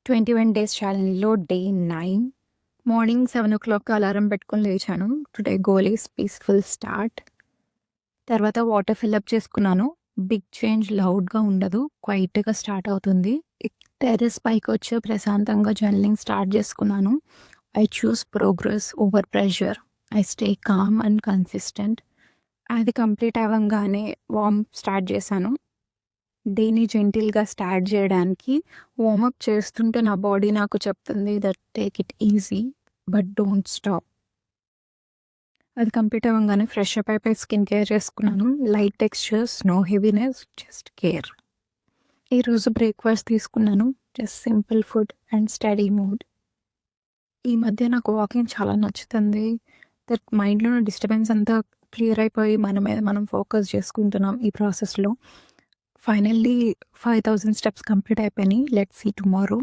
21 days ఛాలెంజ్‌లో day 9 morning 7:00 alarm పెట్టుకొని లేచాను. Today goal is peaceful start. తర్వాత వాటర్ ఫిల్ అప్ చేసుకున్నాను. బిగ్ చేంజ్ లౌడ్‌గా ఉండదు. క్వైట్‌గా స్టార్ట్ అవుతుంది. టెర్రస్ పైకొచ్చి ప్రశాంతంగా జర్నలింగ్ స్టార్ట్ చేసుకున్నాను. I choose progress over pressure. I stay calm and consistent. అది complete అవ్వంగానే warm start చేశాను. డేని జెంటిల్‌గా స్టార్ట్ చేయడానికి వార్మప్ చేస్తుంటే నా బాడీ నాకు చెప్తుంది that take it easy but don't stop. అది కంప్లీట్ అవ్వంగానే ఫ్రెష్ అప్ అయిపోయి స్కిన్ కేర్ చేసుకున్నాను. Light textures, no heaviness, just care. ఈరోజు బ్రేక్‌ఫాస్ట్ తీసుకున్నాను. Just simple food and study mood. ఈ మధ్య నాకు వాకింగ్ చాలా నచ్చుతుంది. దట్ మైండ్‌లో ఉన్న డిస్టర్బెన్స్ అంతా క్లియర్ అయిపోయి మన మీద మనం ఫోకస్ చేసుకుంటున్నాం ఈ ప్రాసెస్‌లో. ఫైనల్లీ 5000 స్టెప్స్ కంప్లీట్ అయిపోయినాయి. Let's see tomorrow.